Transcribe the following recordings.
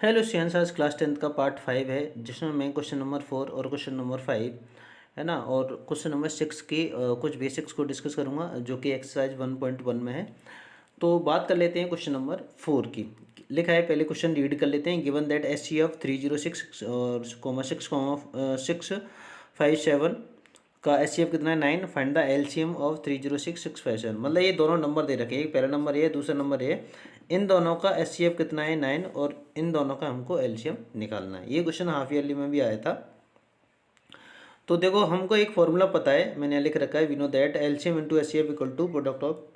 Hello students, आज class 10th का part 5 है जिसमें मैं क्वेश्चन नंबर 4 और क्वेश्चन नंबर 5 है ना, और क्वेश्चन नंबर 6 की कुछ बेसिक्स को डिस्कस करूंगा जो कि एक्सरसाइज 1.1 में है। तो बात कर लेते हैं क्वेश्चन नंबर 4 की। लिखा है, पहले क्वेश्चन रीड कर लेते हैं। Given that S C of 306 और कोमा 6,657 का एच सी एफ कितना है 9। Find the LCM of 306,657। मतलब ये दोनों नंबर दे रखे हैं, पहला नंबर ये, दूसरा नंबर ये। इन दोनों का एच सी एफ कितना है 9 और इन दोनों का हमको एलसीएम निकालना है। ये क्वेश्चन हाफ ईयरली में भी आया था। तो देखो, हमको एक फॉर्मूला पता है, मैंने लिख रखा है, we know that LCM into H C F equal to product of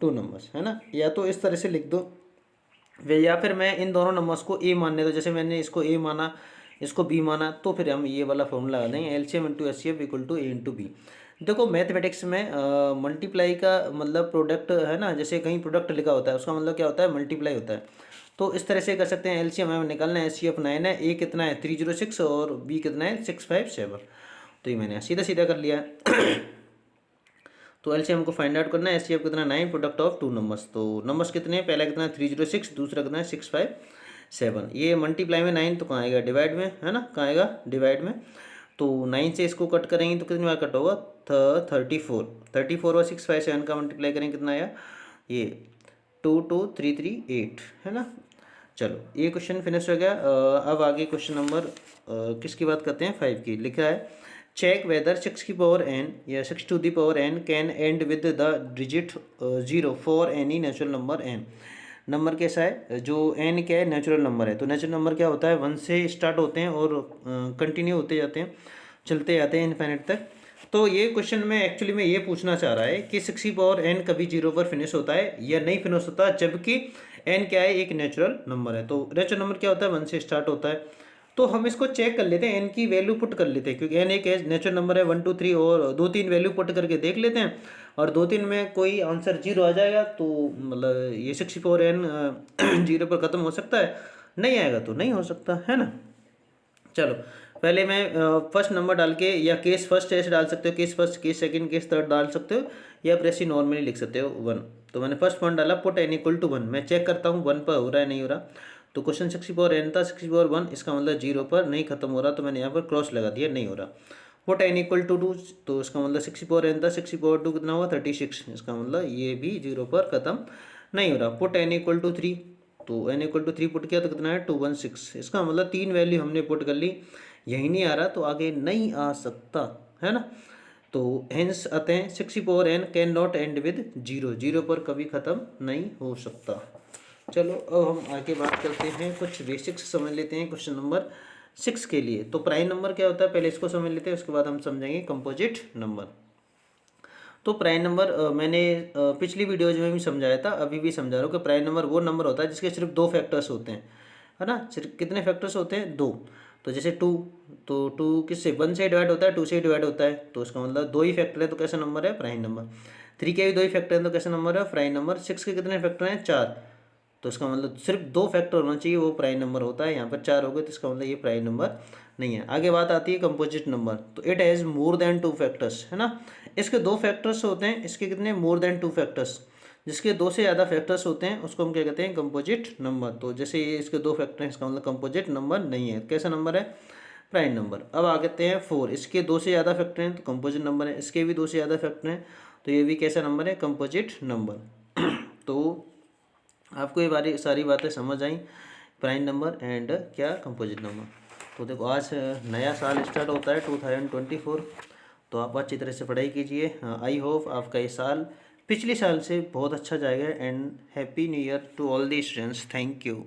two numbers, है ना। या तो इस तरह से लिख दो, या फिर मैं इन दोनों नंबर्स को ए मानने दो। जैसे मैंने इसको ए माना, इसको बी माना, तो फिर हम ये वाला फॉर्मूला लगा देंगे, LCM into H C F equal to A into B. देखो, मैथमेटिक्स में मल्टीप्लाई का मतलब प्रोडक्ट है ना, जैसे कहीं प्रोडक्ट लिखा होता है उसका मतलब क्या होता है, मल्टीप्लाई होता है। तो इस तरह से कर सकते हैं। एलसीएम हमें निकालना है, एच सी एफ 9 है, ए कितना है 306 और बी कितना है 657। तो ये मैंने सीधा सीधा कर लिया है। तो एलसीएम को फाइंड आउट करना है, एचसीएफ कितना 9, प्रोडक्ट ऑफ टू नंबर्स। तो नंबर्स कितने हैं, पहला कितना है 306, दूसरा कितना है 657। ये मल्टीप्लाई में 9 तो कहाँ आएगा, डिवाइड में, है ना, कहाँ आएगा डिवाइड में। तो 9 से इसको कट करेंगे तो कितनी बार कट होगा, 34 और 657 का मल्टीप्लाई करेंगे कितना आया, ये 22338, है ना। चलो, ये क्वेश्चन फिनिश हो गया। अब आगे क्वेश्चन नंबर किसकी बात करते हैं, 5 की। लिखा है, चेक वेदर 6 की पावर n या 6 to the power n can end with the digit 0 for any natural number n। Number कैसा है, जो n क्या है, नेचुरल नंबर है। तो नेचुरल नंबर क्या होता है, 1 से स्टार्ट होते हैं और कंटिन्यू होते जाते हैं, चलते जाते हैं इनफाइनाइट तक। तो ये क्वेश्चन में एक्चुअली में ये पूछना चाह रहा है कि 6 की पावर n कभी 0 पर फिनिश होता है या नहीं फिनिश होता, जबकि n क्या है, एक नेचुरल नंबर है। तो नेचुरल नंबर क्या होता है, 1 से स्टार्ट होता है। तो हम इसको चेक कर लेते हैं, एन की वैल्यू पुट कर लेते हैं, क्योंकि एन एक नेचुरल नंबर है 1 2 3, और 2 3 वैल्यू पुट करके देख लेते हैं। और 2 3 में कोई आंसर 0 आ जाएगा तो मतलब ये 64n 0 पर ख़त्म हो सकता है, नहीं आएगा तो नहीं हो सकता, है ना। चलो, पहले मैं फर्स्ट नंबर डाल के, या केस फर्स्ट ऐसे डाल सकते हो, case first, case second, case third डाल सकते हो, या फिर ऐसे नॉर्मली लिख सकते हो 1। तो मैंने फर्स्ट वन डाला, पुट एन इक्वल टू 1। मैं चेक करता हूँ 1 पर हो रहा है नहीं हो रहा। तो क्वेश्चन 64n था, 64 1, इसका मतलब 0 पर नहीं खत्म हो रहा, तो मैंने यहाँ पर क्रॉस लगा दिया, नहीं हो रहा। पुट एन इक्वल टू 2, तो इसका मतलब 64n था, 64 2 कितना हुआ 36, इसका मतलब ये भी 0 पर खत्म नहीं हो रहा। पुट एन इक्वल टू 3, तो n इक्वल टू 3 पुट किया तो कितना है 216, इसका मतलब 3 वैल्यू हमने पुट कर ली, यही नहीं आ रहा तो आगे नहीं आ सकता, है ना। तो हेंस आते हैं 64n can not and with 0, 0 पर कभी ख़त्म नहीं हो सकता। चलो, अब हम आगे बात करते हैं, कुछ बेसिक्स समझ लेते हैं क्वेश्चन नंबर 6 के लिए। तो प्राइम नंबर क्या होता है, पहले इसको समझ लेते हैं, उसके बाद हम समझेंगे कंपोजिट नंबर। तो प्राइम नंबर मैंने पिछली वीडियोज में भी समझाया था, अभी भी समझा रहा हूँ कि प्राइम नंबर वो नंबर होता है जिसके सिर्फ 2 फैक्टर्स होते हैं, है ना। सिर्फ कितने फैक्टर्स होते हैं, 2। तो जैसे 2, तो 2 किससे 1 से डिवाइड होता है, 2 से डिवाइड होता है, तो इसका मतलब 2 ही फैक्टर है, तो कैसा नंबर है, प्राइम नंबर। 3 के भी 2 ही फैक्टर हैं, तो कैसा नंबर है, प्राइम नंबर। 6 के कितने फैक्टर हैं, 4, तो इसका मतलब सिर्फ 2 फैक्टर होना चाहिए, वो प्राइम नंबर होता है। यहाँ पर 4 हो गए, तो इसका मतलब ये प्राइम नंबर नहीं है। आगे बात आती है कंपोजिट नंबर। तो it has more than 2 factors, है ना। इसके 2 फैक्टर्स होते हैं, इसके कितने, मोर देन 2 फैक्टर्स। जिसके 2 से ज़्यादा फैक्टर्स होते हैं उसको हम क्या कहते हैं, कंपोजिट नंबर। तो जैसे ये इसके 2 फैक्टर हैं, इसका मतलब कंपोजिट नंबर नहीं है, कैसा नंबर है, प्राइम नंबर। अब आते हैं 4, इसके 2 से ज़्यादा फैक्टर हैं तो कंपोजिट नंबर है, इसके भी 2 से ज़्यादा फैक्टर हैं तो ये भी कैसा नंबर है, कंपोजिट नंबर। तो आपको ये सारी बातें समझ आई, प्राइम नंबर एंड क्या, कंपोजिट नंबर। तो देखो, आज नया साल स्टार्ट होता है 2024, तो आप अच्छी तरह से पढ़ाई कीजिए। आई होप आपका ये साल पिछले साल से बहुत अच्छा जाएगा। And happy new year to all the students, thank you.